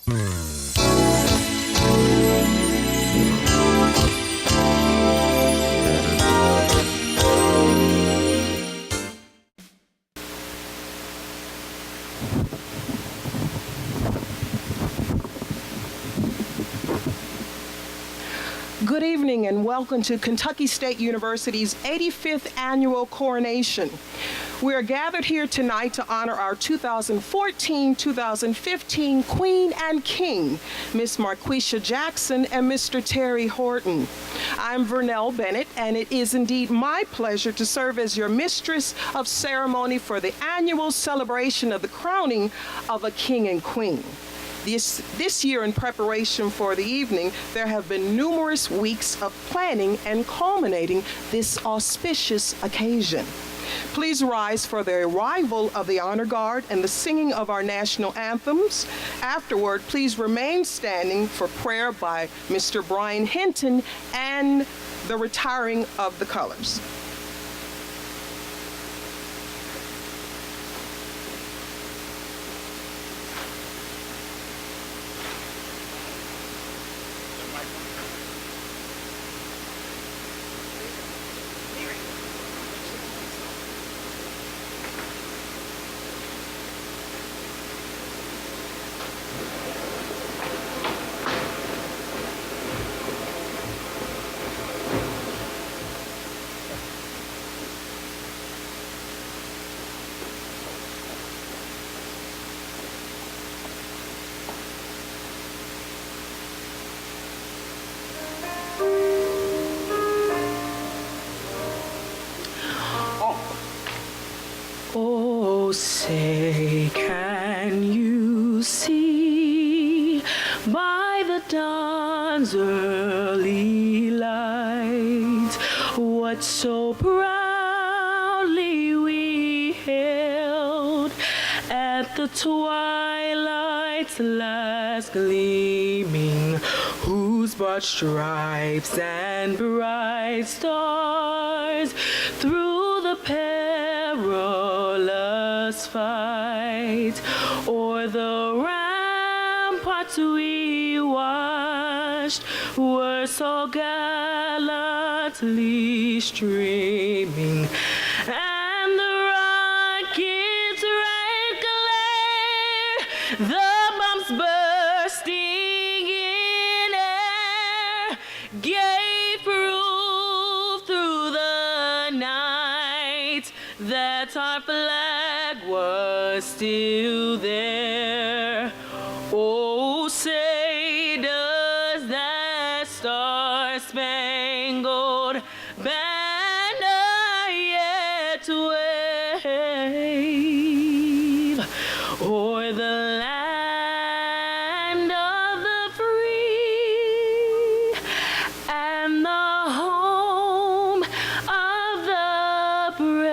Good evening and welcome to Kentucky State University's 85th Annual Coronation. We are gathered here tonight to honor our 2014-2015 Queen and King, Miss Marquisha Jackson and Mr. Terry Horton. I'm Vernell Bennett, and it is indeed my pleasure to serve as your mistress of ceremony for the annual celebration of the crowning of a king and queen. This year, in preparation for the evening, there have been numerous weeks of planning and culminating this auspicious occasion. Please rise for the arrival of the honor guard and the singing of our national anthems. Afterward, please remain standing for prayer by Mr. Brian Hinton and the retiring of the colors. Oh, say, can you see by the dawn's early light what so proudly we hailed at the twilight's last gleaming, whose broad stripes and bright stars through the perilous fight o'er the ramparts we watched were so gallantly streaming, and the rocket's red glare, the bombs bursting in air, gave proof through the night that our flag was still there. Oh, say, does that star-spangled banner yet wave o'er the land of the free and the home of the brave?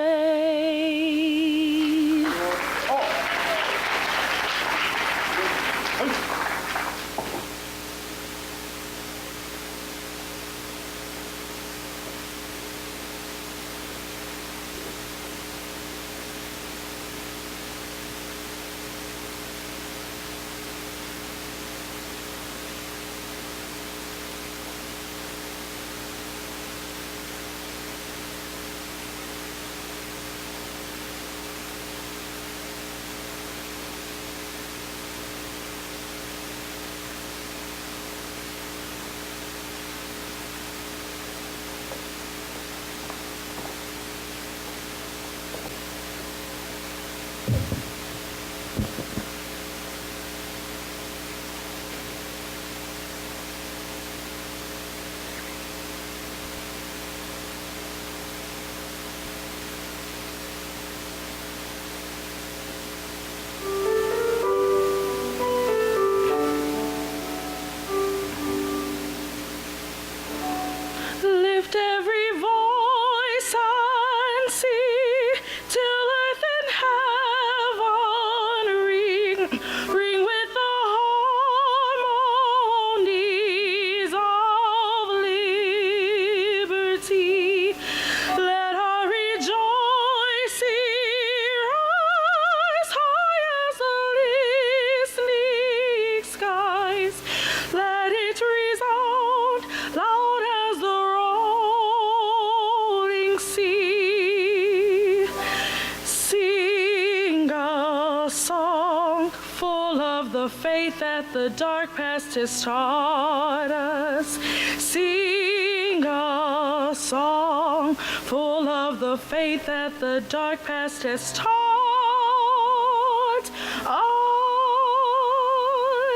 the faith that the dark past has taught us. Sing a song full of the faith that the dark past has taught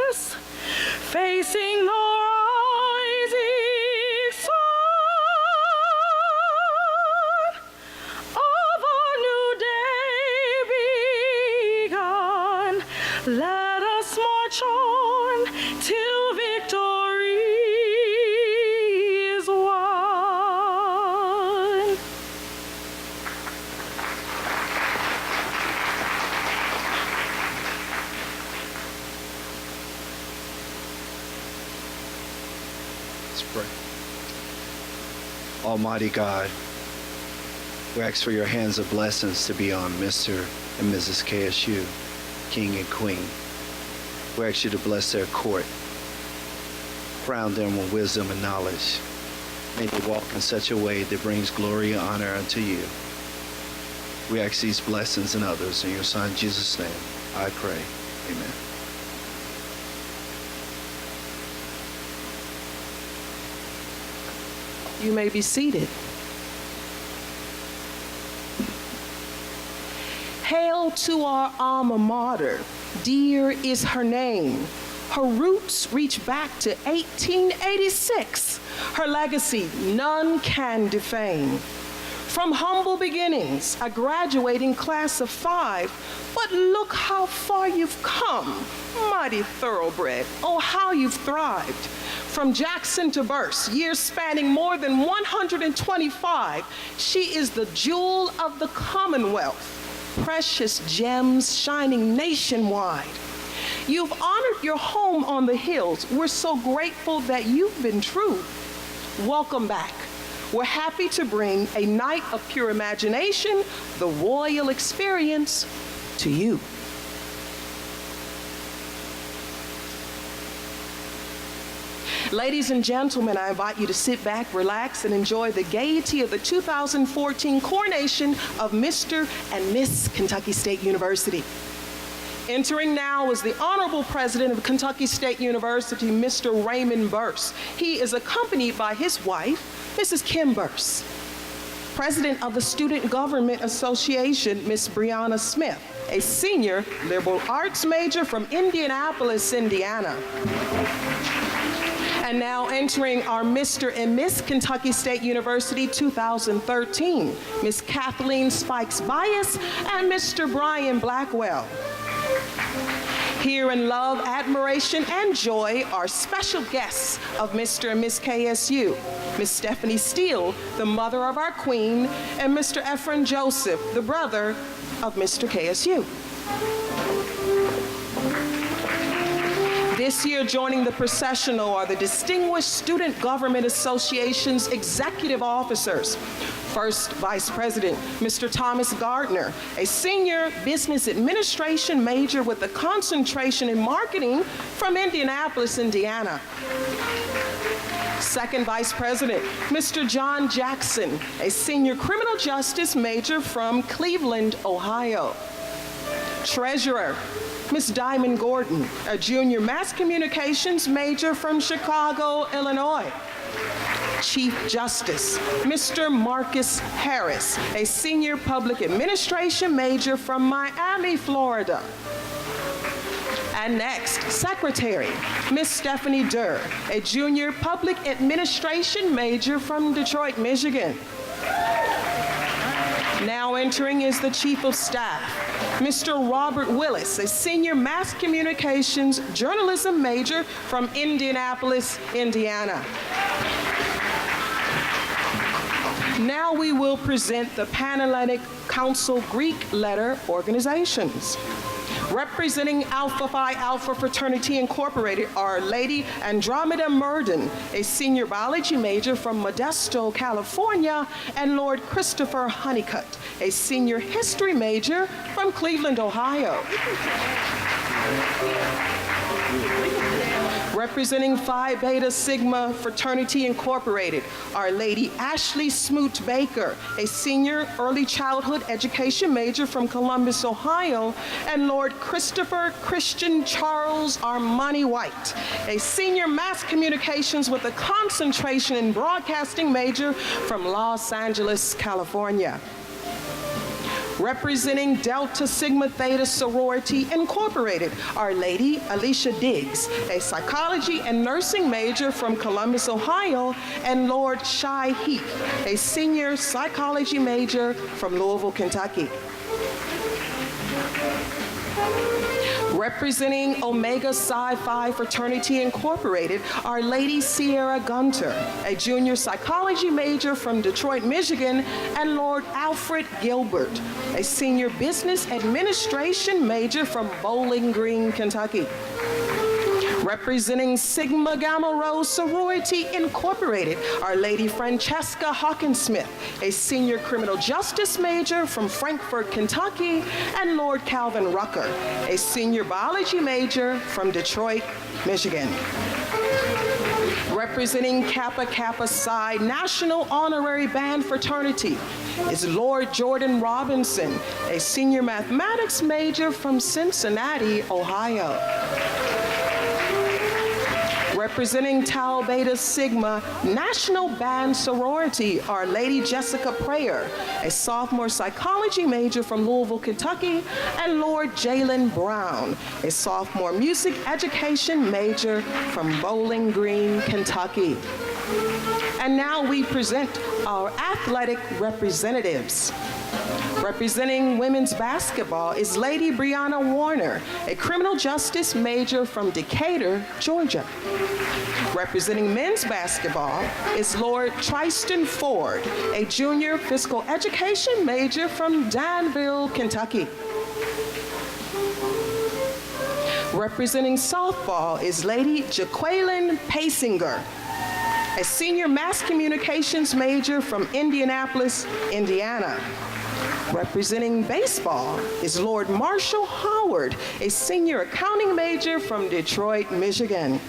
us. Facing the rising sun of a new day begun. Let us march on till victory is won. Let's pray. Almighty God, we ask for your hands of blessings to be on Mr. and Mrs. KSU, King and Queen. We ask you to bless their court, crown them with wisdom and knowledge. May they walk in such a way that brings glory and honor unto you. We ask these blessings and others in your Son, Jesus' name, I pray. Amen. You may be seated. Hail to our alma mater, dear is her name. Her roots reach back to 1886. Her legacy none can defame. From humble beginnings, a graduating class of 5, but look how far you've come, mighty thoroughbred, oh how you've thrived. From Jackson to Burse, years spanning more than 125, she is the jewel of the Commonwealth, precious gems shining nationwide. You've honored your home on the hills. We're so grateful that you've been true. Welcome back. We're happy to bring a night of pure imagination, the royal experience, to you. Ladies and gentlemen, I invite you to sit back, relax, and enjoy the gaiety of the 2014 coronation of Mr. and Miss Kentucky State University. Entering now is the Honorable President of Kentucky State University, Mr. Raymond Burse. He is accompanied by his wife, Mrs. Kim Burse. President of the Student Government Association, Miss Brianna Smith, a senior liberal arts major from Indianapolis, Indiana. And now entering our Mr. and Miss Kentucky State University 2013, Miss Kathleen Spikes Bias and Mr. Brian Blackwell. Here in love, admiration, and joy are special guests of Mr. and Miss KSU, Miss Stephanie Steele, the mother of our queen, and Mr. Ephraim Joseph, the brother of Mr. KSU. This year, joining the processional are the Distinguished Student Government Association's executive officers. First Vice President, Mr. Thomas Gardner, a senior business administration major with a concentration in marketing from Indianapolis, Indiana. Second Vice President, Mr. John Jackson, a senior criminal justice major from Cleveland, Ohio. Treasurer, Ms. Diamond Gordon, a junior mass communications major from Chicago, Illinois. Chief Justice, Mr. Marcus Harris, a senior public administration major from Miami, Florida. And next, Secretary, Ms. Stephanie Durr, a junior public administration major from Detroit, Michigan. Now entering is the Chief of Staff, Mr. Robert Willis, a senior mass communications journalism major from Indianapolis, Indiana. Now we will present the Panhellenic Council Greek letter organizations. Representing Alpha Phi Alpha Fraternity Incorporated are Lady Andromeda Murden, a senior biology major from Modesto, California, and Lord Christopher Honeycutt, a senior history major from Cleveland, Ohio. Representing Phi Beta Sigma Fraternity Incorporated, Our Lady Ashley Smoot Baker, a senior early childhood education major from Columbus, Ohio, and Lord Christopher Christian Charles Armani White, a senior mass communications with a concentration in broadcasting major from Los Angeles, California. Representing Delta Sigma Theta Sorority Incorporated, Our Lady Alicia Diggs, a psychology and nursing major from Columbus, Ohio, and Lord Shai Heath, a senior psychology major from Louisville, Kentucky. Representing Omega Psi Phi Fraternity Incorporated, Our Lady Sierra Gunter, a junior psychology major from Detroit, Michigan, and Lord Alfred Gilbert, a senior business administration major from Bowling Green, Kentucky. Representing Sigma Gamma Rho Sorority Incorporated, Our Lady Francesca Hawkinsmith, a senior criminal justice major from Frankfort, Kentucky, and Lord Calvin Rucker, a senior biology major from Detroit, Michigan. Representing Kappa Kappa Psi National Honorary Band Fraternity is Lord Jordan Robinson, a senior mathematics major from Cincinnati, Ohio. Representing Tau Beta Sigma National Band Sorority, Our Lady Jessica Prayer, a sophomore psychology major from Louisville, Kentucky, and Lord Jalen Brown, a sophomore music education major from Bowling Green, Kentucky. And now we present our athletic representatives. Representing women's basketball is Lady Brianna Warner, a criminal justice major from Decatur, Georgia. Representing men's basketball is Lord Tristan Ford, a junior physical education major from Danville, Kentucky. Representing softball is Lady Jaqueline Pasinger, a senior mass communications major from Indianapolis, Indiana. Representing baseball is Lord Marshall Howard, a senior accounting major from Detroit, Michigan.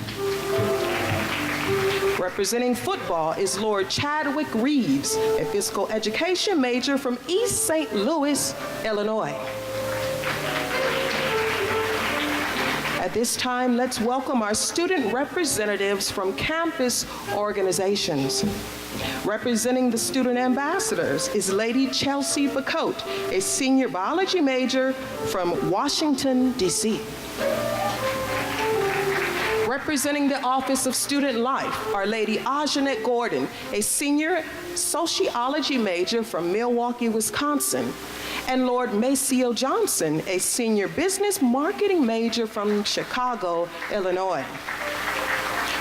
Representing football is Lord Chadwick Reeves, a physical education major from East St. Louis, Illinois. At this time, let's welcome our student representatives from campus organizations. Representing the student ambassadors is Lady Chelsea Bacote, a senior biology major from Washington, D.C. Representing the Office of Student Life, Our Lady Ajanette Gordon, a senior sociology major from Milwaukee, Wisconsin, and Lord Maceo Johnson, a senior business marketing major from Chicago, Illinois.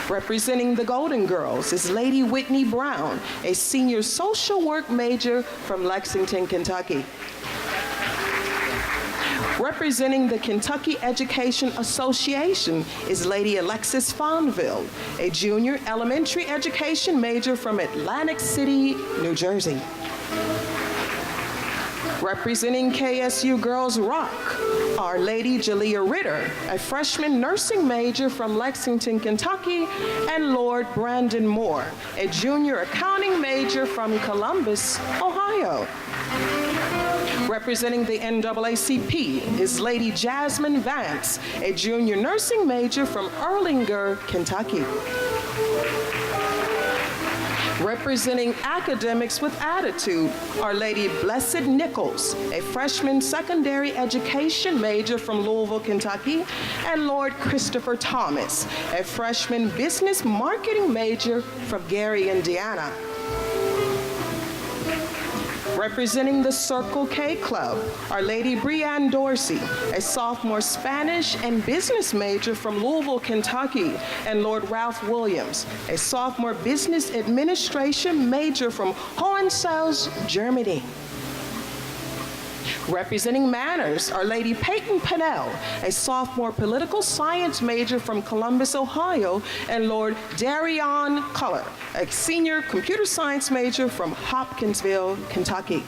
Representing the Golden Girls is Lady Whitney Brown, a senior social work major from Lexington, Kentucky. Representing the Kentucky Education Association is Lady Alexis Fonville, a junior elementary education major from Atlantic City, New Jersey. Representing KSU Girls Rock, Our Lady Jalea Ritter, a freshman nursing major from Lexington, Kentucky, and Lord Brandon Moore, a junior accounting major from Columbus, Ohio. Representing the NAACP is Lady Jasmine Vance, a junior nursing major from Erlanger, Kentucky. Representing Academics with Attitude, Our Lady Blessed Nichols, a freshman secondary education major from Louisville, Kentucky, and Lord Christopher Thomas, a freshman business marketing major from Gary, Indiana. Representing the Circle K Club, Our Lady Brianne Dorsey, a sophomore Spanish and business major from Louisville, Kentucky, and Lord Ralph Williams, a sophomore business administration major from Hohenfels, Germany. Representing Manners, Our Lady Peyton Pennell, a sophomore political science major from Columbus, Ohio, and Lord Darion Culler, a senior computer science major from Hopkinsville, Kentucky.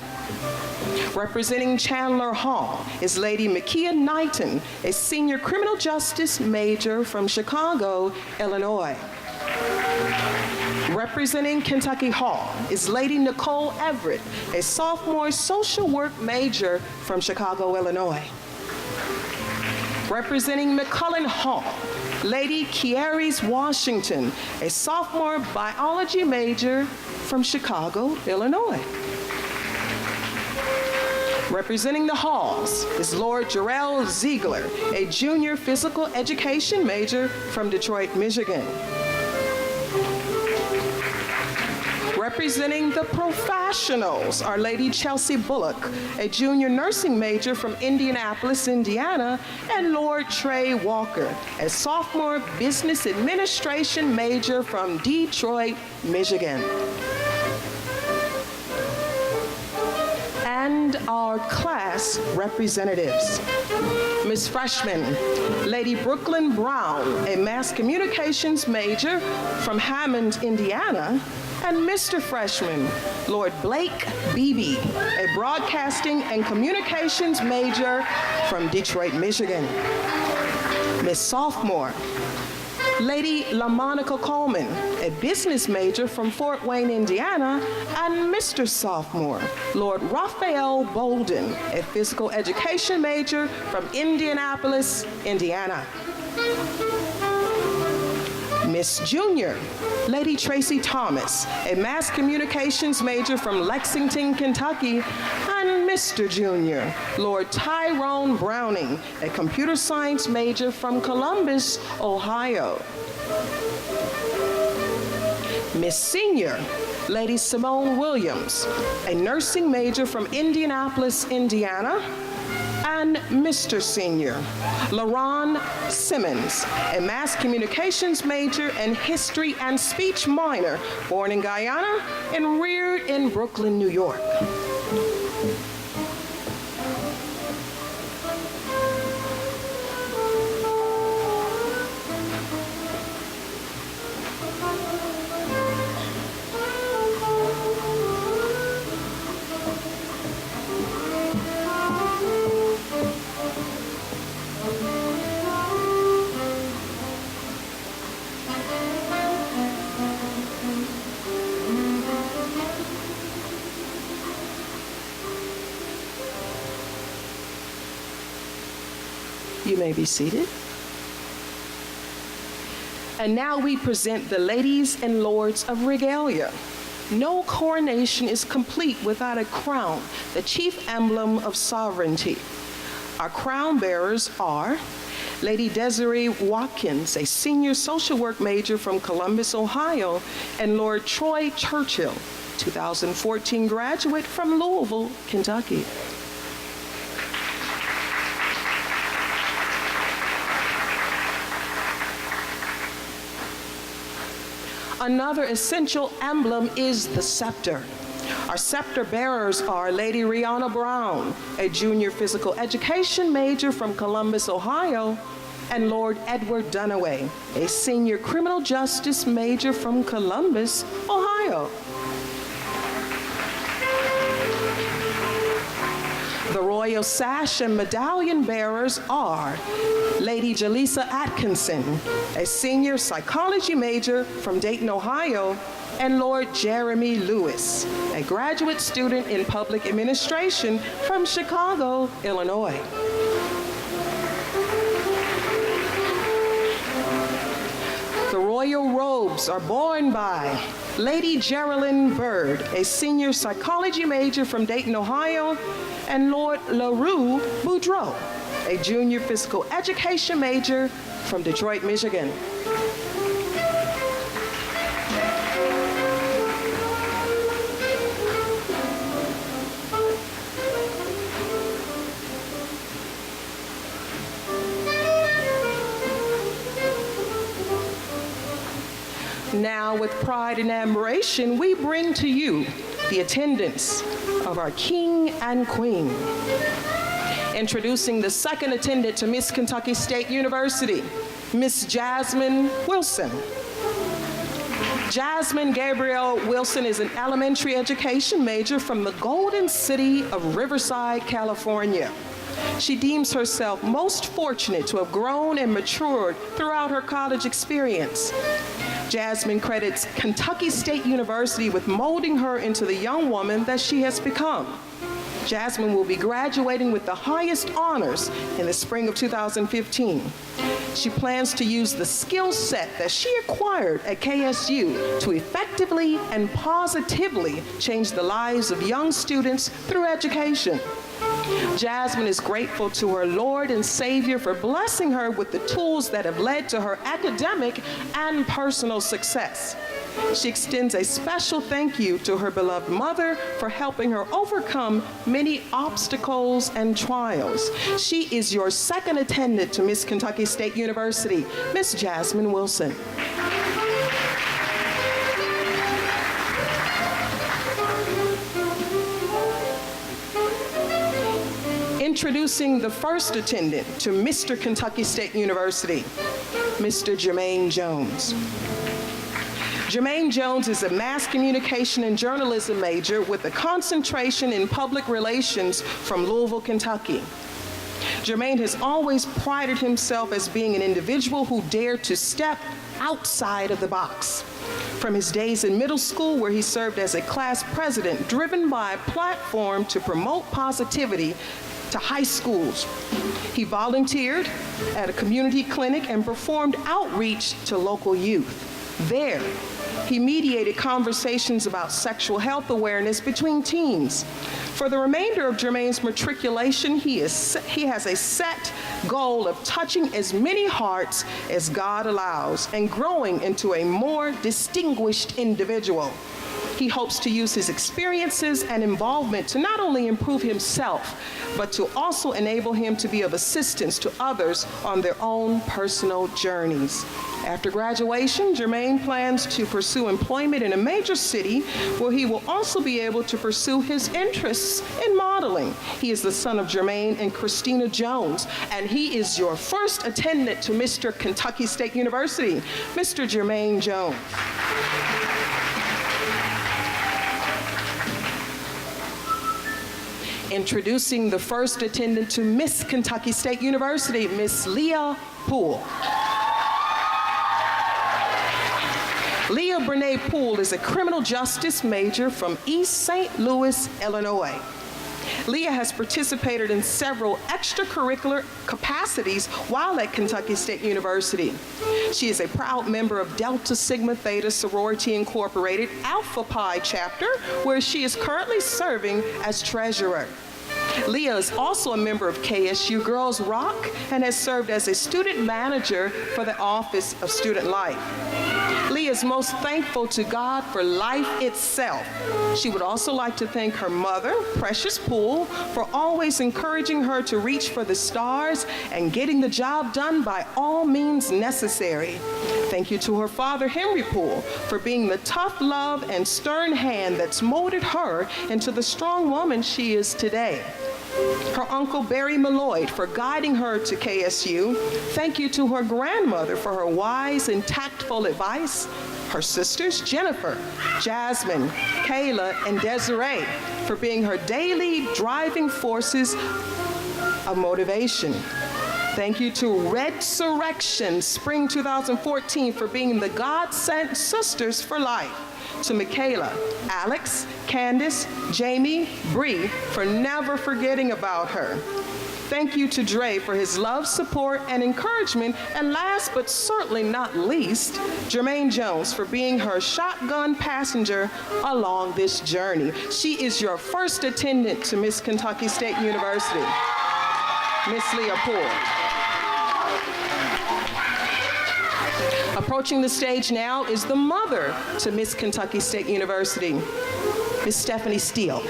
Representing Chandler Hall is Lady Makia Knighton, a senior criminal justice major from Chicago, Illinois. Representing Kentucky Hall is Lady Nicole Everett, a sophomore social work major from Chicago, Illinois. Representing McCullen Hall, Lady Kieris Washington, a sophomore biology major from Chicago, Illinois. Representing the halls is Lord Jarrell Ziegler, a junior physical education major from Detroit, Michigan. Representing the professionals are Lady Chelsea Bullock, a junior nursing major from Indianapolis, Indiana, and Lord Trey Walker, a sophomore business administration major from Detroit, Michigan. And our class representatives. Ms. Freshman, Lady Brooklyn Brown, a mass communications major from Hammond, Indiana, and Mr. Freshman, Lord Blake Beebe, a broadcasting and communications major from Detroit, Michigan. Ms. Sophomore, Lady LaMonica Coleman, a business major from Fort Wayne, Indiana, and Mr. Sophomore, Lord Raphael Bolden, a physical education major from Indianapolis, Indiana. Miss Junior, Lady Tracy Thomas, a mass communications major from Lexington, Kentucky, and Mr. Junior, Lord Tyrone Browning, a computer science major from Columbus, Ohio. Miss Senior, Lady Simone Williams, a nursing major from Indianapolis, Indiana, and Mr. Senior, LaRon Simmons, a mass communications major and history and speech minor, born in Guyana and reared in Brooklyn, New York. You may be seated. And now we present the ladies and lords of regalia. No coronation is complete without a crown, the chief emblem of sovereignty. Our crown bearers are Lady Desiree Watkins, a senior social work major from Columbus, Ohio, and Lord Troy Churchill, 2014 graduate from Louisville, Kentucky. Another essential emblem is the scepter. Our scepter bearers are Lady Rihanna Brown, a junior physical education major from Columbus, Ohio, and Lord Edward Dunaway, a senior criminal justice major from Columbus, Ohio. The royal sash and medallion bearers are Lady Jaleesa Atkinson, a senior psychology major from Dayton, Ohio, and Lord Jeremy Lewis, a graduate student in public administration from Chicago, Illinois. The royal robes are borne by Lady Geraldine Bird, a senior psychology major from Dayton, Ohio, and Lord LaRue Boudreau, a junior physical education major from Detroit, Michigan. Now, with pride and admiration, we bring to you the attendance of our King and Queen. Introducing the second attendant to Miss Kentucky State University, Miss Jasmine Wilson. Jasmine Gabrielle Wilson is an elementary education major from the Golden City of Riverside, California. She deems herself most fortunate to have grown and matured throughout her college experience. Jasmine credits Kentucky State University with molding her into the young woman that she has become. Jasmine will be graduating with the highest honors in the spring of 2015. She plans to use the skill set that she acquired at KSU to effectively and positively change the lives of young students through education. Jasmine is grateful to her Lord and Savior for blessing her with the tools that have led to her academic and personal success. She extends a special thank you to her beloved mother for helping her overcome many obstacles and trials. She is your second attendant to Miss Kentucky State University, Miss Jasmine Wilson. Introducing the first attendant to Mr. Kentucky State University, Mr. Jermaine Jones. Jermaine Jones is a mass communication and journalism major with a concentration in public relations from Louisville, Kentucky. Jermaine has always prided himself as being an individual who dared to step outside of the box. From his days in middle school, where he served as a class president, driven by a platform to promote positivity to high schools. He volunteered at a community clinic and performed outreach to local youth. There, he mediated conversations about sexual health awareness between teens. For the remainder of Jermaine's matriculation, he has a set goal of touching as many hearts as God allows and growing into a more distinguished individual. He hopes to use his experiences and involvement to not only improve himself, but to also enable him to be of assistance to others on their own personal journeys. After graduation, Jermaine plans to pursue employment in a major city where he will also be able to pursue his interests in modeling. He is the son of Jermaine and Christina Jones, and he is your first attendant to Mr. Kentucky State University, Mr. Jermaine Jones. Introducing the first attendant to Miss Kentucky State University, Miss Leah Poole. Leah Brene Poole is a criminal justice major from East St. Louis, Illinois. Leah has participated in several extracurricular capacities while at Kentucky State University. She is a proud member of Delta Sigma Theta Sorority Incorporated Alpha Pi chapter, where she is currently serving as treasurer. Leah is also a member of KSU Girls Rock and has served as a student manager for the Office of Student Life. Leah is most thankful to God for life itself. She would also like to thank her mother, Precious Poole, for always encouraging her to reach for the stars and getting the job done by all means necessary. Thank you to her father, Henry Poole, for being the tough love and stern hand that's molded her into the strong woman she is today. Her uncle, Barry Malloyd, for guiding her to KSU. Thank you to her grandmother for her wise and tactful advice. Her sisters, Jennifer, Jasmine, Kayla, and Desiree, for being her daily driving forces of motivation. Thank you to Redsurrection Spring 2014 for being the God-sent sisters for life. To Michaela, Alex, Candace, Jamie, Bree for never forgetting about her. Thank you to Dre for his love, support, and encouragement. And last but certainly not least, Jermaine Jones for being her shotgun passenger along this journey. She is your first attendant to Miss Kentucky State University, Miss Leah Poole. Approaching the stage now is the mother to Miss Kentucky State University, Miss Stephanie Steele.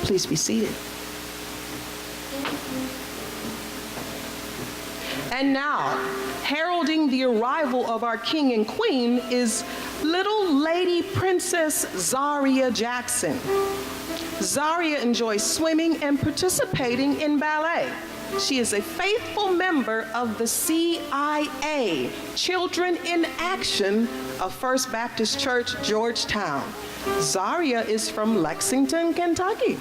Please be seated. And now, heralding the arrival of our king and queen is little lady princess Zaria Jackson. Zaria enjoys swimming and participating in ballet. She is a faithful member of the CIA, Children in Action of First Baptist Church, Georgetown. Zaria is from Lexington, Kentucky.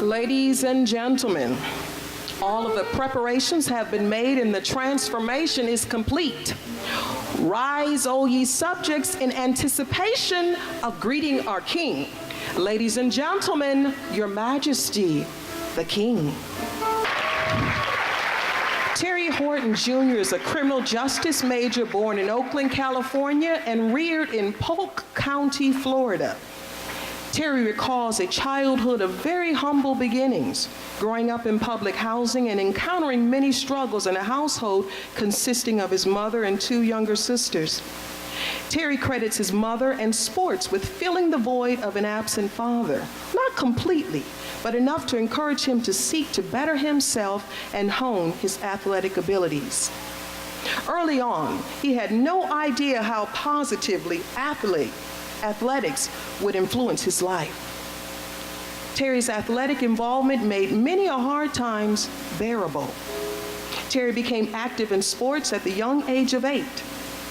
Ladies and gentlemen, all of the preparations have been made and the transformation is complete. Rise, O ye subjects, in anticipation of greeting our king. Ladies and gentlemen, your majesty, the king. Terry Horton Jr. is a criminal justice major born in Oakland, California, and reared in Polk County, Florida. Terry recalls a childhood of very humble beginnings, growing up in public housing and encountering many struggles in a household consisting of his mother and two younger sisters. Terry credits his mother and sports with filling the void of an absent father, not completely, but enough to encourage him to seek to better himself and hone his athletic abilities. Early on, he had no idea how positively athletics would influence his life. Terry's athletic involvement made many a hard times bearable. Terry became active in sports at the young age of 8.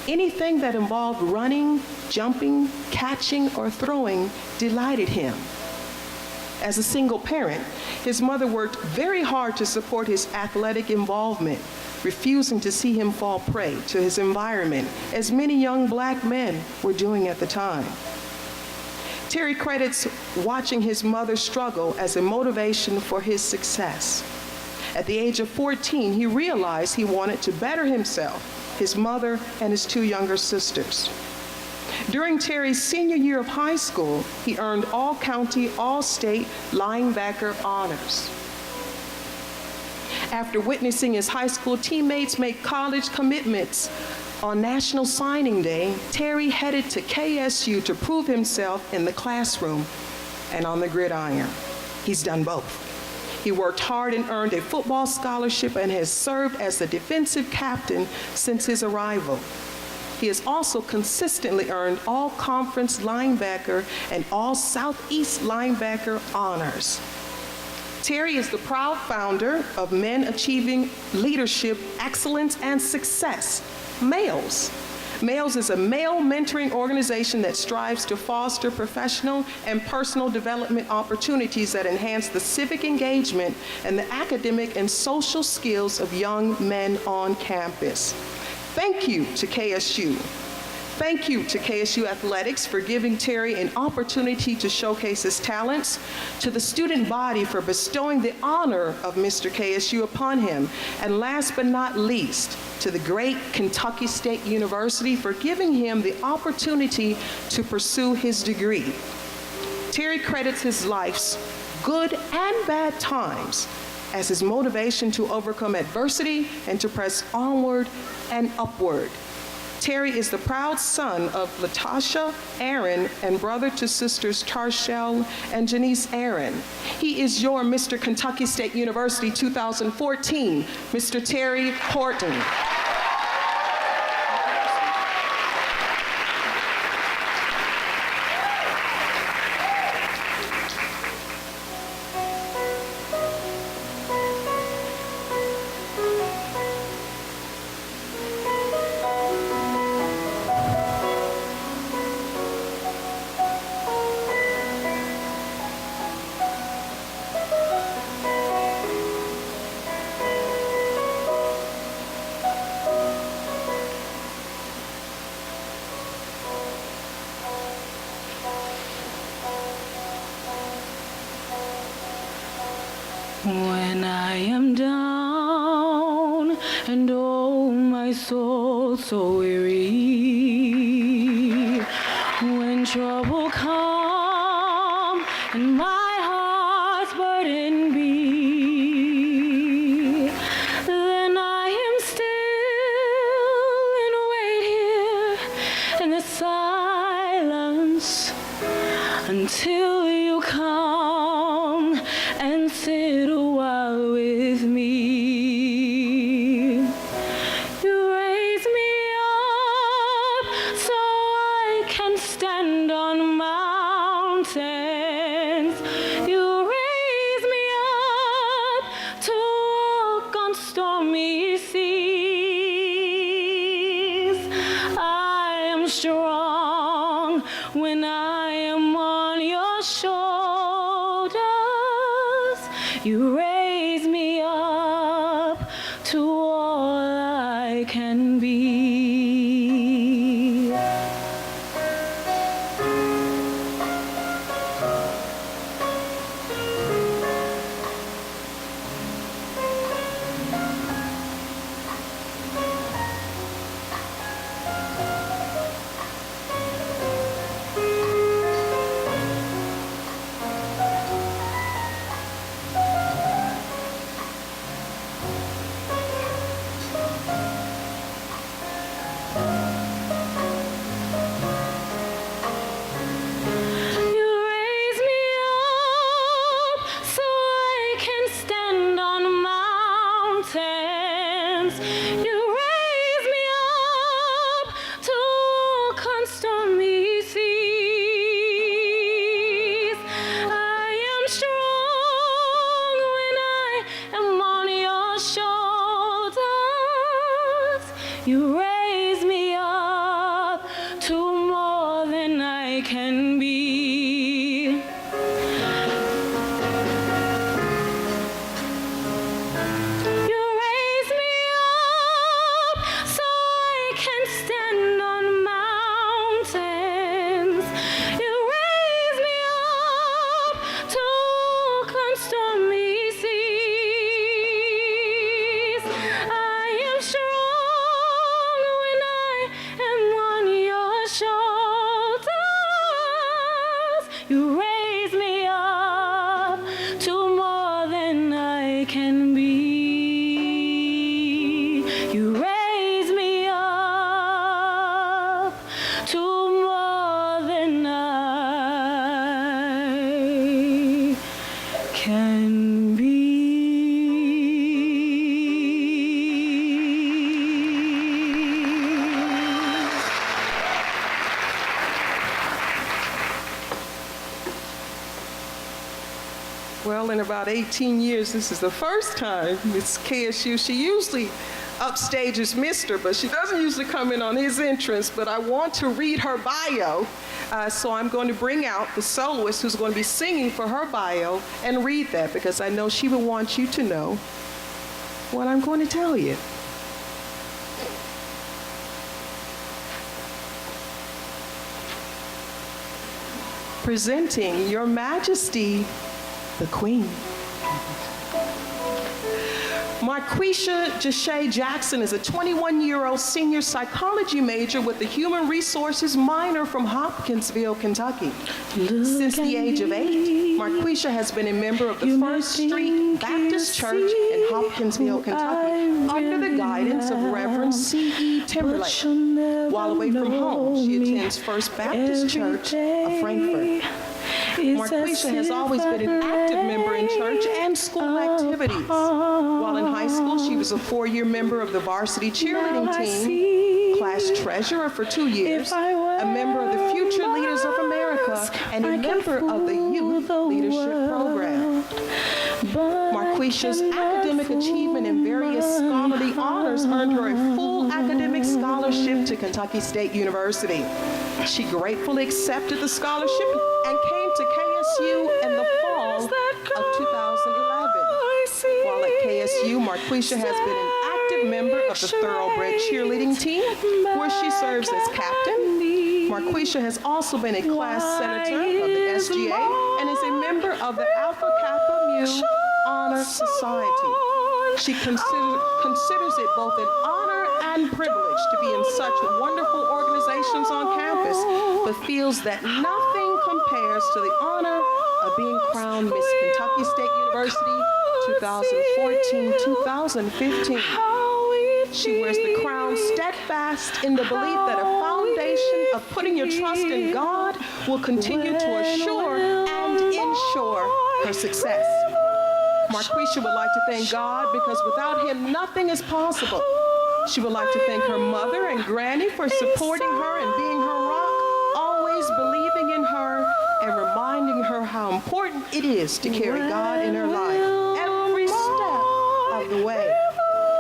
Anything that involved running, jumping, catching, or throwing delighted him. As a single parent, his mother worked very hard to support his athletic involvement, refusing to see him fall prey to his environment, as many young black men were doing at the time. Terry credits watching his mother struggle as a motivation for his success. At the age of 14, he realized he wanted to better himself, his mother, and his two younger sisters. During Terry's senior year of high school, he earned all-county, all-state linebacker honors. After witnessing his high school teammates make college commitments on National Signing Day, Terry headed to KSU to prove himself in the classroom and on the gridiron. He's done both. He worked hard and earned a football scholarship and has served as the defensive captain since his arrival. He has also consistently earned all-conference linebacker and all-Southeast linebacker honors. Terry is the proud founder of Men Achieving Leadership, Excellence, and Success, MALES. MALES is a male mentoring organization that strives to foster professional and personal development opportunities that enhance the civic engagement and the academic and social skills of young men on campus. Thank you to KSU. Thank you to KSU Athletics for giving Terry an opportunity to showcase his talents, to the student body for bestowing the honor of Mr. KSU upon him, and last but not least, to the great Kentucky State University for giving him the opportunity to pursue his degree. Terry credits his life's good and bad times as his motivation to overcome adversity and to press onward and upward. Terry is the proud son of Latasha Aaron and brother to sisters Tarshell and Janice Aaron. He is your Mr. Kentucky State University 2014, Mr. Terry Horton. When when I am down and oh my soul so weary, when trouble come and my heart's burden be, then I am still and wait here in the silence until you come and sit a while with me. You raise me up so I can stand on mountains. You raise me up to walk on stormy seas. I am strong when I am on your shoulders. You raise me up to all I can be. You raise me up so I can stand on mountains. You raise me up to walk on stormy seas. I am strong when I am on your shoulders. You raise me up to more than I can be. You raise me up so I can stand on mountains. You raise me up to walk on stormy seas. I am strong when I am on your shoulders. You raise me up to more than I can be. You raise me up to more than I can be. Well, in about 18 years, this is the first time Miss KSU, she usually upstages Mr., but she doesn't usually come in on his entrance, but I want to read her bio, so I'm going to bring out the soloist who's going to be singing for her bio and read that because I know she will want you to know what I'm going to tell you. Presenting Your Majesty, the Queen. Marquisha Jashay Jackson is a 21-year-old senior psychology major with a human resources minor from Hopkinsville, Kentucky. Since the age of 8, Marquisha has been a member of the First Street Baptist Church in Hopkinsville, Kentucky, under the guidance of Reverend C.E. Timberlake. While away from home, she attends First Baptist Church of Frankfort. Marquisha has always been an active member in church and school activities. While in high school, she was a 4-year member of the varsity cheerleading team, class treasurer for 2 years, a member of the Future Leaders of America, and a member of the Youth Leadership Program. Marquisha's academic achievement in various scholarly honors earned her a full academic scholarship to Kentucky State University. She gratefully accepted the scholarship and came to KSU in the fall of 2011. While at KSU, Marquisha has been an active member of the Thoroughbred cheerleading team, where she serves as captain. Marquisha has also been a class senator of the SGA and is a member of the Alpha Kappa Mu Honor Society. She considers it both an honor and privilege to be in such wonderful organizations on campus, but feels that nothing compares to the honor of being crowned Miss Kentucky State University 2014-2015. She wears the crown steadfast in the belief that a foundation of putting your trust in God will continue to assure and ensure her success. Marquisha would like to thank God because without him, nothing is possible. She would like to thank her mother and granny for supporting her and being her rock, always believing in her and reminding her how important it is to carry God in her life every step of the way.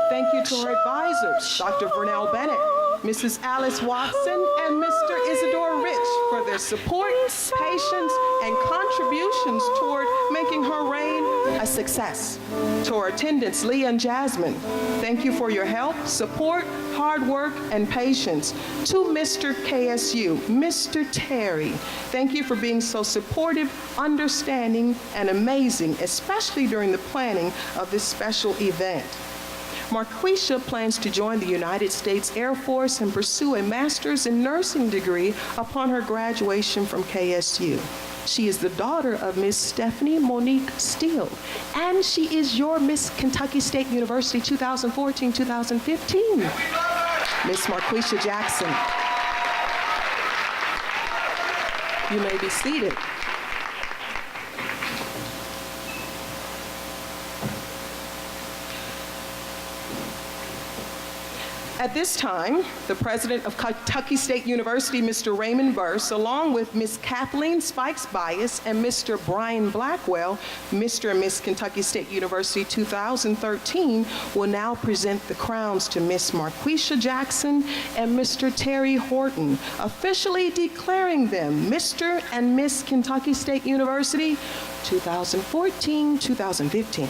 Thank you to her advisors, Dr. Vernell Bennett, Mrs. Alice Watson, and Mr. Isidore Rich for their support, patience, and contributions toward making her reign a success. To our attendants, Leah and Jasmine, thank you for your help, support, hard work, and patience. To Mr. KSU, Mr. Terry, thank you for being so supportive, understanding, and amazing, especially during the planning of this special event. Marquisha plans to join the United States Air Force and pursue a master's in nursing degree upon her graduation from KSU. She is the daughter of Miss Stephanie Monique Steele, and she is your Miss Kentucky State University 2014-2015. Miss Marquisha Jackson. You may be seated. At this time, the president of Kentucky State University, Mr. Raymond Burse, along with Ms. Kathleen Spikes Bias and Mr. Brian Blackwell, Mr. and Miss Kentucky State University 2013, will now present the crowns to Miss Marquisha Jackson and Mr. Terry Horton, officially declaring them Mr. and Miss Kentucky State University 2014-2015.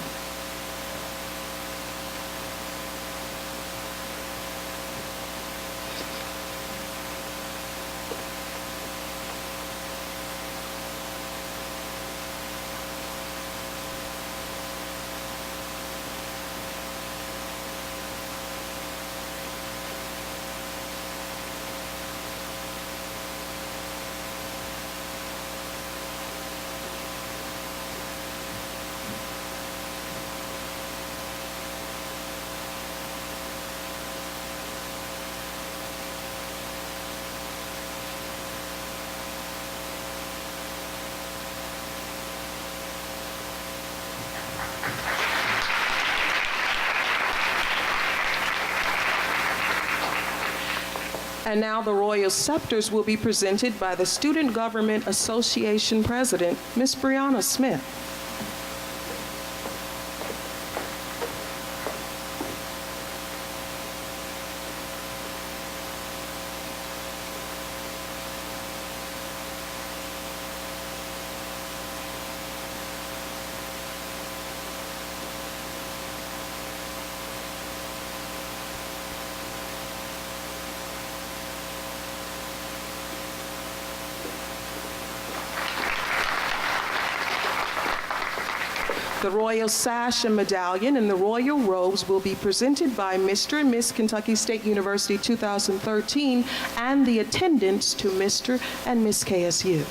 And now the royal scepters will be presented by the Student Government Association President, Ms. Brianna Smith. The royal sash and medallion and the royal robes will be presented by Mr. and Miss Kentucky State University 2013 and the attendants to Mr. and Miss KSU.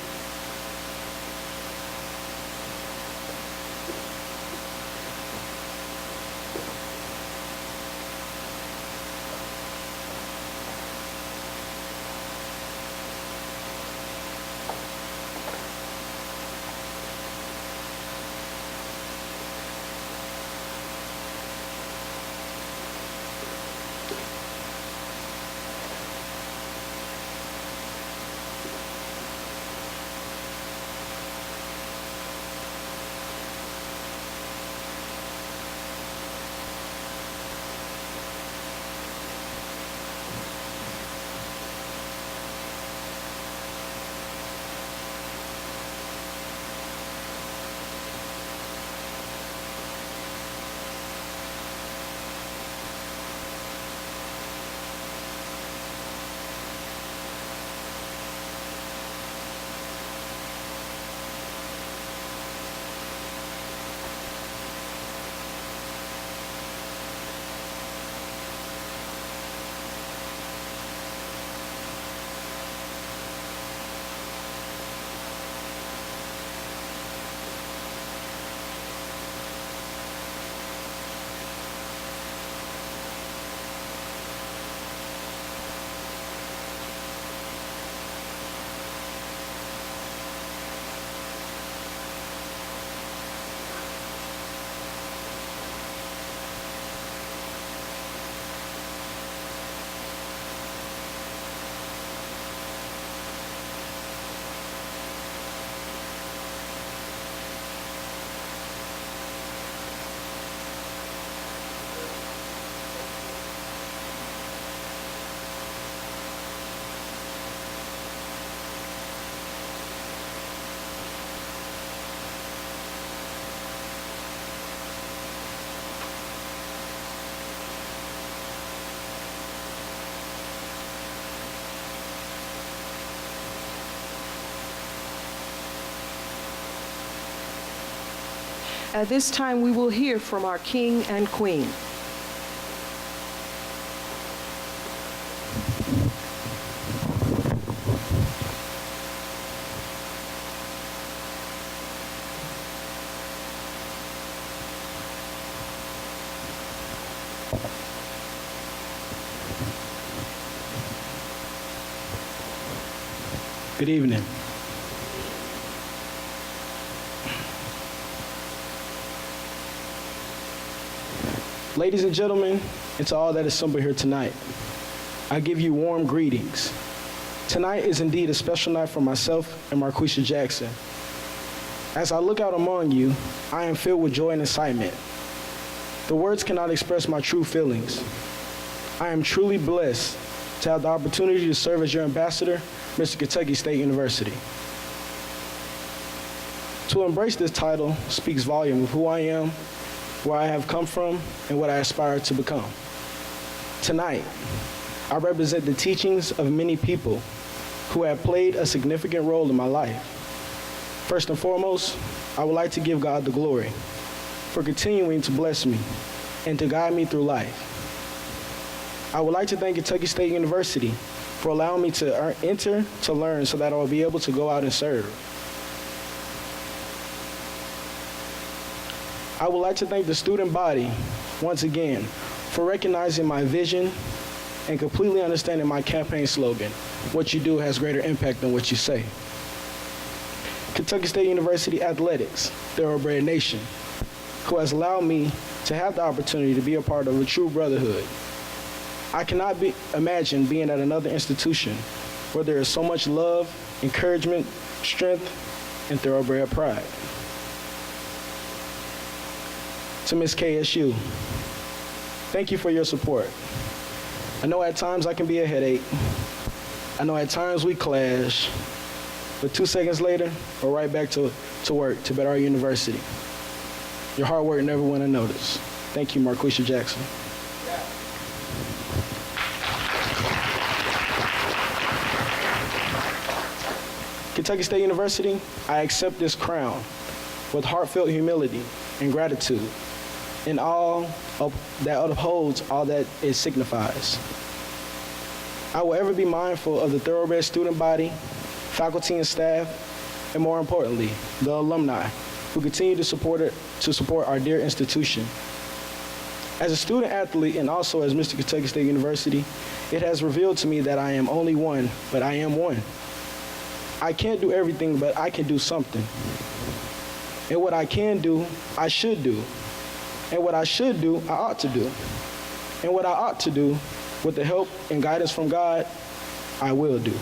At this time, we will hear from our King and Queen. Good evening. Ladies and gentlemen, and to all that is assembled here tonight, I give you warm greetings. Tonight is indeed a special night for myself and Marquisha Jackson. As I look out among you, I am filled with joy and excitement. The words cannot express my true feelings. I am truly blessed to have the opportunity to serve as your ambassador, Mr. Kentucky State University. To embrace this title speaks volume of who I am, where I have come from, and what I aspire to become. Tonight, I represent the teachings of many people who have played a significant role in my life. First and foremost, I would like to give God the glory for continuing to bless me and to guide me through life. I would like to thank Kentucky State University for allowing me to enter to learn so that I will be able to go out and serve. I would like to thank the student body once again for recognizing my vision and completely understanding my campaign slogan, "What you do has greater impact than what you say." Kentucky State University Athletics, Thoroughbred Nation, who has allowed me to have the opportunity to be a part of a true brotherhood. I cannot imagine being at another institution where there is so much love, encouragement, strength, and thoroughbred pride. To Ms. KSU, thank you for your support. I know at times I can be a headache. I know at times we clash, but 2 seconds later, we're right back to work to better our university. Your hard work never went unnoticed. Thank you, Marquisha Jackson. Kentucky State University, I accept this crown with heartfelt humility and gratitude in all that upholds all that it signifies. I will ever be mindful of the thoroughbred student body, faculty and staff, and more importantly, the alumni who continue to support our dear institution. As a student athlete and also as Mr. Kentucky State University, it has revealed to me that I am only one, but I am one. I can't do everything, but I can do something. And what I can do, I should do. And what I should do, I ought to do. And what I ought to do, with the help and guidance from God, I will do.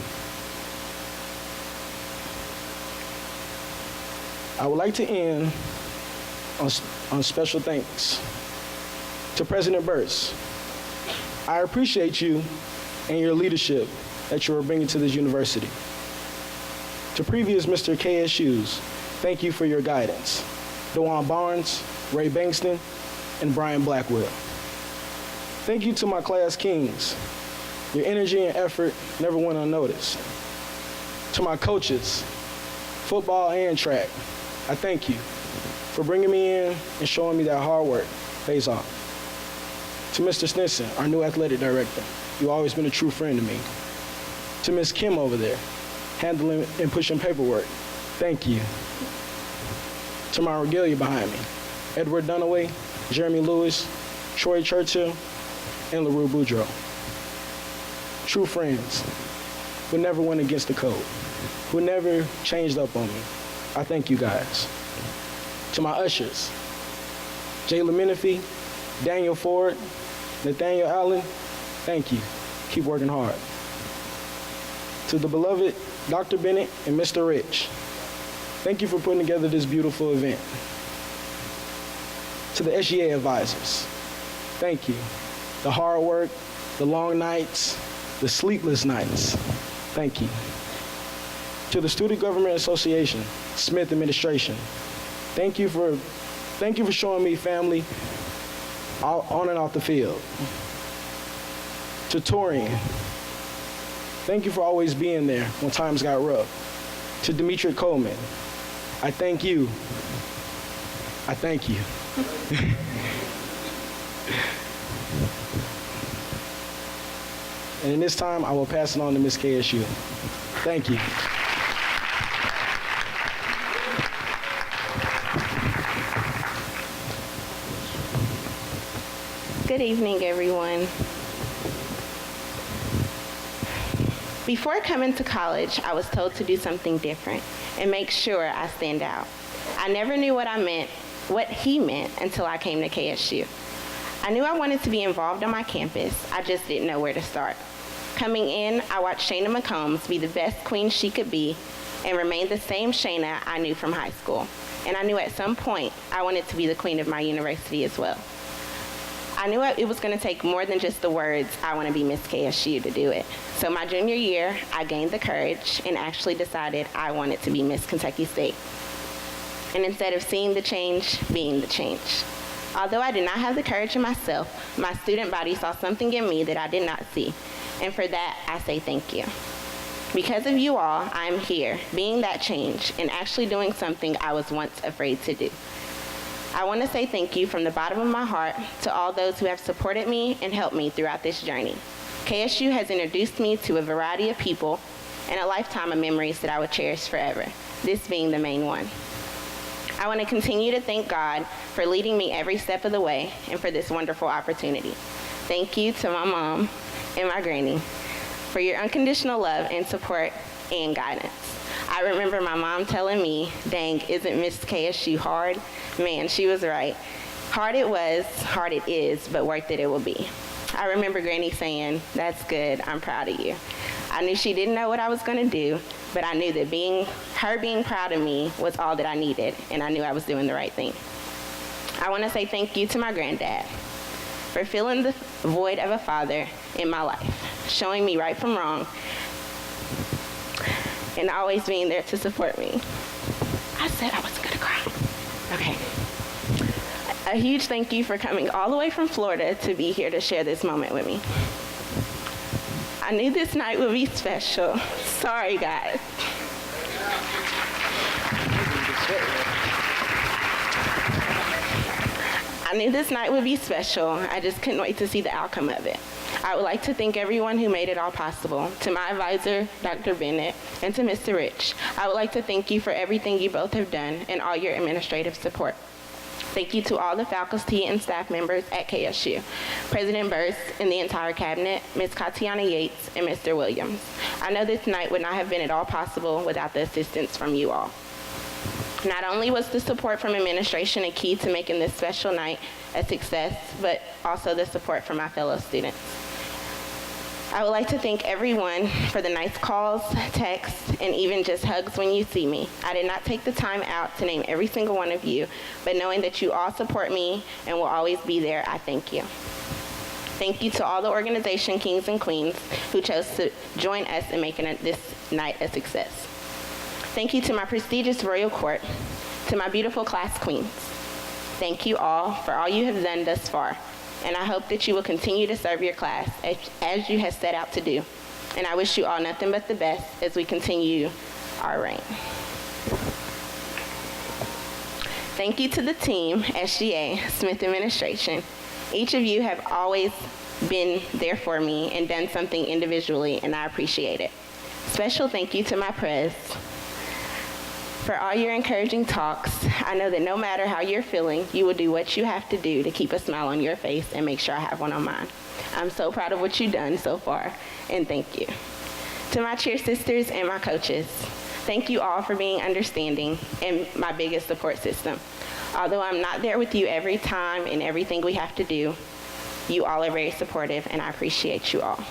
I would like to end on special thanks to President Burtz. I appreciate you and your leadership that you are bringing to this university. To previous Mr. KSUs, thank you for your guidance. DeJuan Barnes, Ray Bankston, and Brian Blackwell. Thank you to my class kings. Your energy and effort never went unnoticed. To my coaches, football and track, I thank you for bringing me in and showing me that hard work pays off. To Mr. Stinson, our new athletic director, you've always been a true friend to me. To Ms. Kim over there, handling and pushing paperwork, thank you. To my regalia behind me, Edward Dunaway, Jeremy Lewis, Troy Churchill, and LaRue Boudreaux. True friends who never went against the code, who never changed up on me. I thank you guys. To my ushers, Jayla Menifee, Daniel Ford, Nathaniel Allen, thank you. Keep working hard. To the beloved Dr. Bennett and Mr. Rich, thank you for putting together this beautiful event. To the SGA advisors, thank you. The hard work, the long nights, the sleepless nights, thank you. To the Student Government Association, Smith Administration, thank you for showing me family on and off the field. To Torian, thank you for always being there when times got rough. To Demetri Coleman, I thank you I thank you. And in this time, I will pass it on to Ms. KSU. Thank you. Good evening, everyone. Before coming to college, I was told to do something different and make sure I stand out. I never knew what he meant until I came to KSU. I knew I wanted to be involved on my campus. I just didn't know where to start. Coming in, I watched Shayna McCombs be the best queen she could be and remain the same Shayna I knew from high school. And I knew at some point I wanted to be the queen of my university as well. I knew it was going to take more than just the words, "I want to be Miss KSU," to do it. So my junior year, I gained the courage and actually decided I wanted to be Miss Kentucky State. And instead of seeing the change, being the change. Although I did not have the courage in myself, my student body saw something in me that I did not see. And for that, I say thank you. Because of you all, I'm here, being that change and actually doing something I was once afraid to do. I want to say thank you from the bottom of my heart to all those who have supported me and helped me throughout this journey. KSU has introduced me to a variety of people and a lifetime of memories that I would cherish forever, this being the main one. I want to continue to thank God for leading me every step of the way and for this wonderful opportunity. Thank you to my mom and my granny for your unconditional love and support and guidance. I remember my mom telling me, "Dang, isn't Miss KSU hard?" Man, she was right. Hard it was, hard it is, but worth it will be. I remember Granny saying, "That's good, I'm proud of you." I knew she didn't know what I was going to do, but I knew that her being proud of me was all that I needed, and I knew I was doing the right thing. I want to say thank you to my granddad for filling the void of a father in my life, showing me right from wrong, and always being there to support me. I said I wasn't going to cry. Okay. A huge thank you for coming all the way from Florida to be here to share this moment with me. I knew this night would be special. Sorry, guys. I knew this night would be special. I just couldn't wait to see the outcome of it. I would like to thank everyone who made it all possible. To my advisor, Dr. Bennett, and to Mr. Rich. I would like to thank you for everything you both have done and all your administrative support. Thank you to all the faculty and staff members at KSU, President Burse and the entire cabinet, Ms. Katiana Yates, and Mr. Williams. I know this night would not have been at all possible without the assistance from you all. Not only was the support from administration a key to making this special night a success, but also the support from my fellow students. I would like to thank everyone for the nice calls, texts, and even just hugs when you see me. I did not take the time out to name every single one of you, but knowing that you all support me and will always be there, I thank you. Thank you to all the organization kings and queens who chose to join us in making this night a success. Thank you to my prestigious royal court, to my beautiful class queens. Thank you all for all you have done thus far, and I hope that you will continue to serve your class as you have set out to do. And I wish you all nothing but the best as we continue our reign. Thank you to the team, SGA, Smith Administration. Each of you have always been there for me and done something individually, and I appreciate it. Special thank you to my prez. For all your encouraging talks, I know that no matter how you're feeling, you will do what you have to do to keep a smile on your face and make sure I have one on mine. I'm so proud of what you've done so far, and thank you. To my cheer sisters and my coaches, thank you all for being understanding and my biggest support system. Although I'm not there with you every time and everything we have to do, you all are very supportive, and I appreciate you all.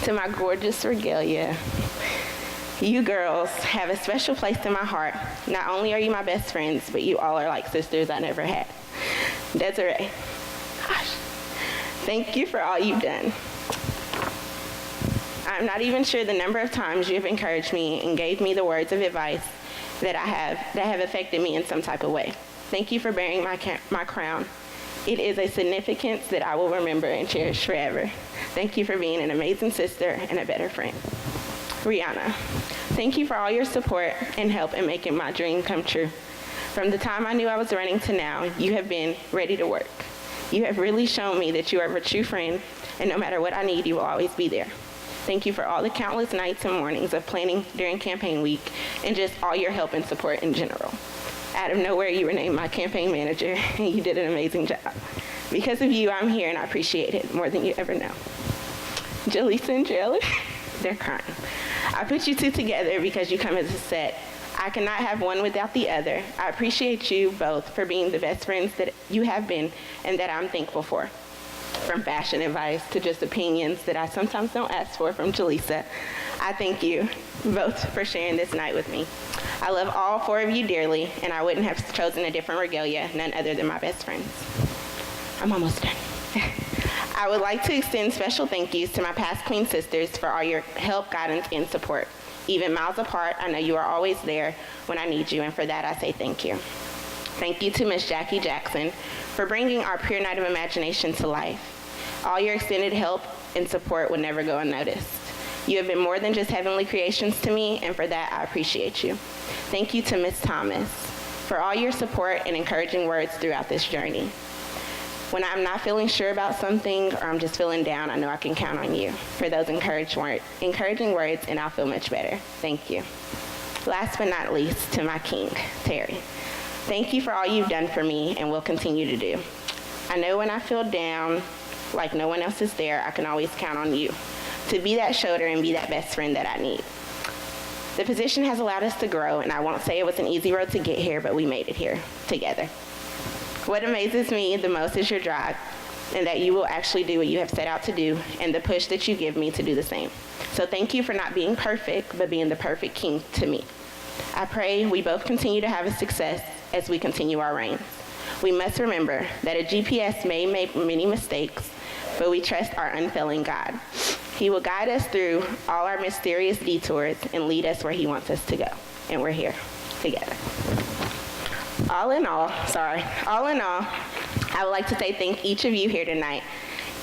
To my gorgeous regalia, you girls have a special place in my heart. Not only are you my best friends, but you all are like sisters I never had. Desiree, gosh, thank you for all you've done. I'm not even sure the number of times you have encouraged me and gave me the words of advice that have affected me in some type of way. Thank you for bearing my crown. It is a significance that I will remember and cherish forever. Thank you for being an amazing sister and a better friend. Rihanna, thank you for all your support and help in making my dream come true. From the time I knew I was running to now, you have been ready to work. You have really shown me that you are a true friend, and no matter what I need, you will always be there. Thank you for all the countless nights and mornings of planning during campaign week and just all your help and support in general. Out of nowhere, you were named my campaign manager, and you did an amazing job. Because of you, I'm here, and I appreciate it more than you ever know. Jaleesa and Jalen, they're crying. I put you two together because you come as a set. I cannot have one without the other. I appreciate you both for being the best friends that you have been and that I'm thankful for. From fashion advice to just opinions that I sometimes don't ask for from Jaleesa, I thank you both for sharing this night with me. I love all four of you dearly, and I wouldn't have chosen a different regalia, none other than my best friends. I'm almost done. I would like to extend special thank yous to my past Queen sisters for all your help, guidance, and support. Even miles apart, I know you are always there when I need you, and for that I say thank you. Thank you to Miss Jackie Jackson for bringing our pure night of imagination to life. All your extended help and support would never go unnoticed. You have been more than just heavenly creations to me, and for that I appreciate you. Thank you to Miss Thomas for all your support and encouraging words throughout this journey. When I'm not feeling sure about something or I'm just feeling down, I know I can count on you for those encouraging words, and I'll feel much better. Thank you. Last but not least, to my king, Terry. Thank you for all you've done for me and will continue to do. I know when I feel down, like no one else is there, I can always count on you to be that shoulder and be that best friend that I need. The position has allowed us to grow, and I won't say it was an easy road to get here, but we made it here together. What amazes me the most is your drive, and that you will actually do what you have set out to do, and the push that you give me to do the same. So thank you for not being perfect, but being the perfect king to me. I pray we both continue to have a success as we continue our reigns. We must remember that a GPS may make many mistakes, but we trust our unfailing God. He will guide us through all our mysterious detours and lead us where he wants us to go, and we're here together. All in all, I would like to say thank each of you here tonight.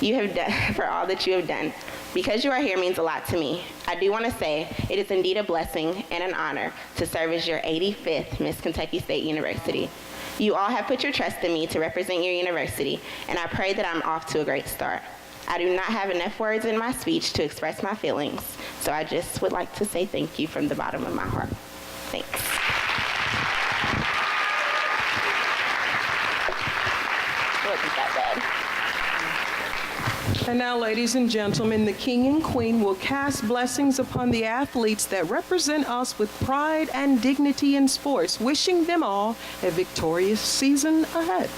You have done for all that you have done. Because you are here means a lot to me. I do want to say it is indeed a blessing and an honor to serve as your 85th Miss Kentucky State University. You all have put your trust in me to represent your university, and I pray that I'm off to a great start. I do not have enough words in my speech to express my feelings, so I just would like to say thank you from the bottom of my heart. Thanks. Wasn't that bad. And now, ladies and gentlemen, the King and Queen will cast blessings upon the athletes that represent us with pride and dignity in sports, wishing them all a victorious season ahead.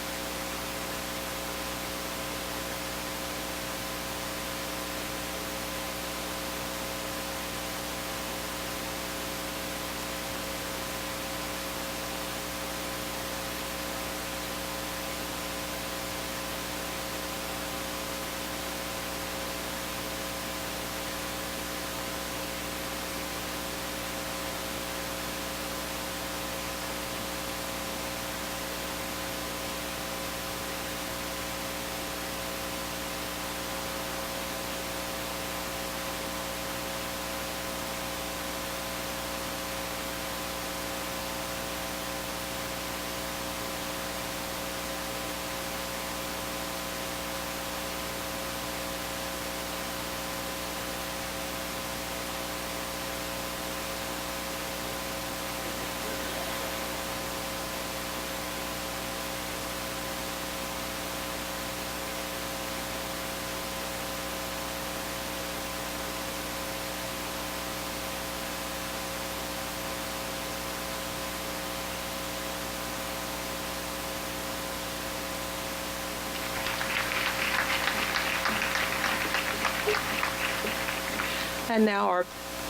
And now our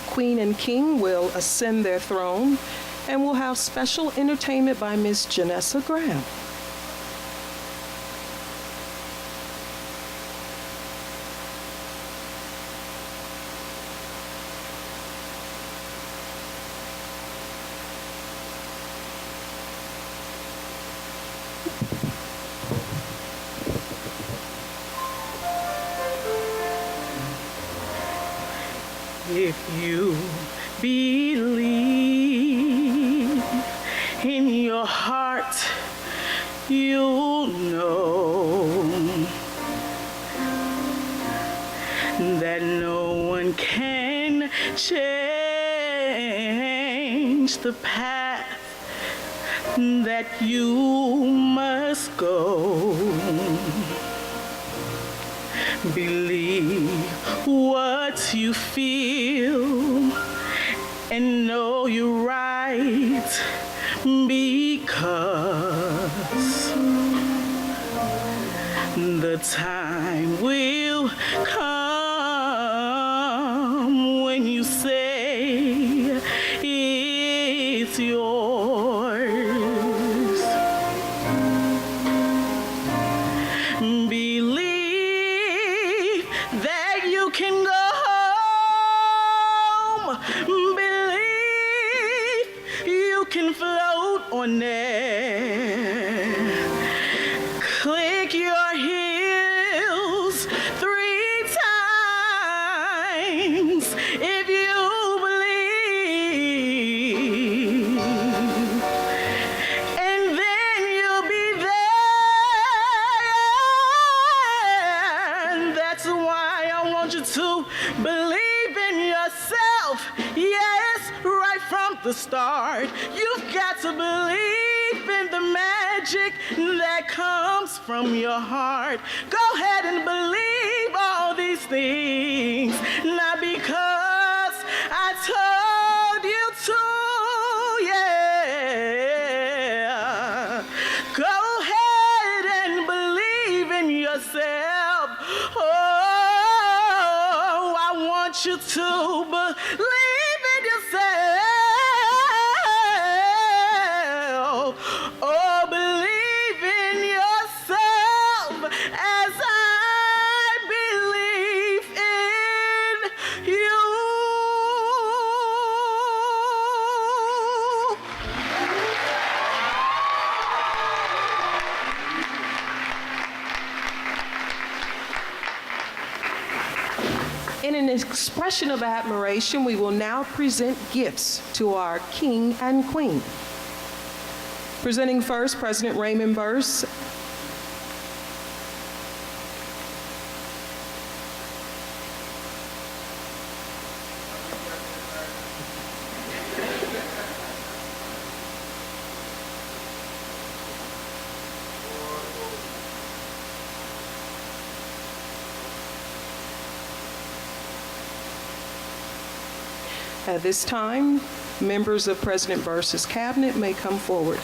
Queen and King will ascend their throne, and we'll have special entertainment by Miss Janessa Graham. If you believe in your heart heart, you'll know that no one can change the path that you must go. Believe what you feel and know you're right, because the time will come when you say it's yours. Believe that you can go home. Believe you can float on air. Click your heels 3 times if you believe, and then you'll be there. And that's why I want you to believe in yourself. Yes, right from the start, you've got to believe in the magic that comes from your heart. Go ahead and believe all these things, not because I told you to, yeah. Go ahead and believe in yourself. Oh, I want you to believe in yourself. Oh, believe in yourself as I believe in you. In an expression of admiration, we will now present gifts to our king and queen. Presenting first, President Raymond Burse. At this time, members of President Burse's cabinet may come forward.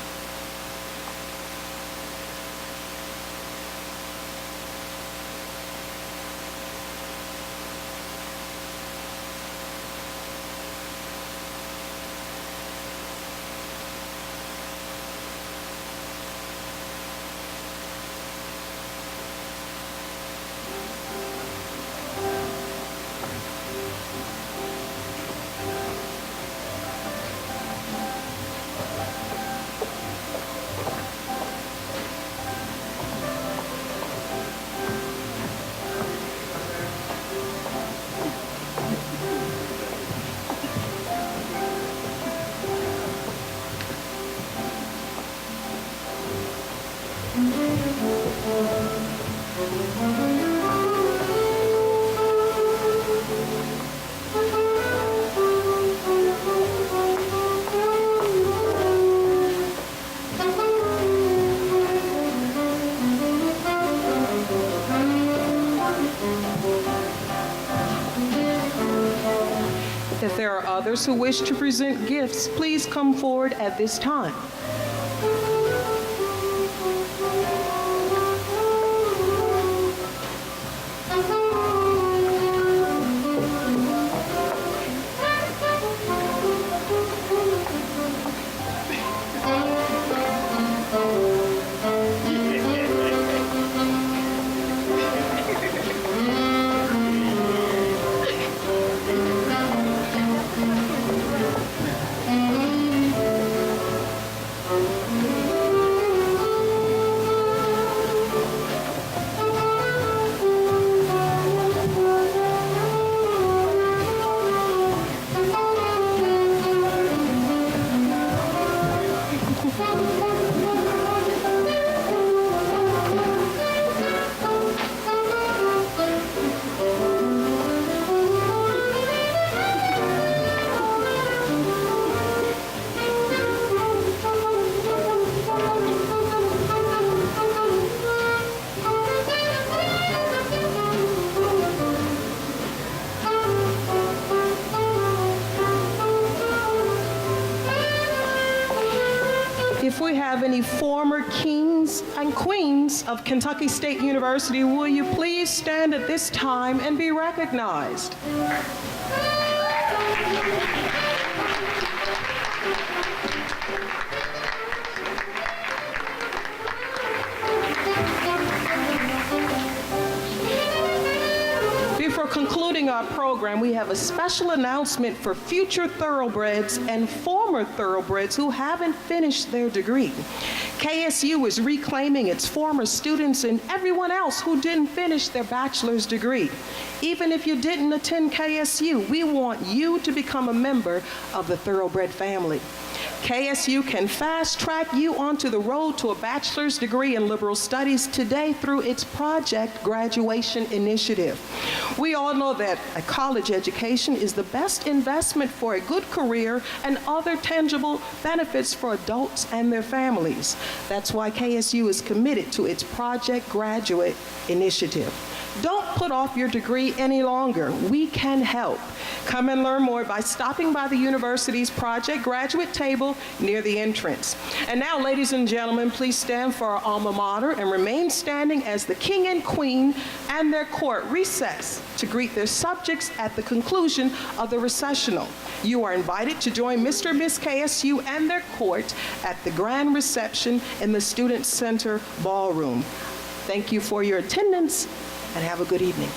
If there are others who wish to present gifts, please come forward at this time. we have any former kings and queens of Kentucky State University, will you please stand at this time and be recognized? Before concluding our program, we have a special announcement for future thoroughbreds and former thoroughbreds who haven't finished their degree. KSU is reclaiming its former students and everyone else who didn't finish their bachelor's degree. Even if you didn't attend KSU, we want you to become a member of the thoroughbred family. KSU can fast-track you onto the road to a bachelor's degree in liberal studies today through its Project Graduation Initiative. We all know that a college education is the best investment for a good career and other tangible benefits for adults and their families. That's why KSU is committed to its Project Graduate Initiative. Don't put off your degree any longer. We can help. Come and learn more by stopping by the university's Project Graduate table near the entrance. And now, ladies and gentlemen, please stand for our alma mater and remain standing as the king and queen and their court recess to greet their subjects at the conclusion of the recessional. You are invited to join Mr. and Miss KSU and their court at the grand reception in the Student Center Ballroom. Thank you for your attendance and have a good evening.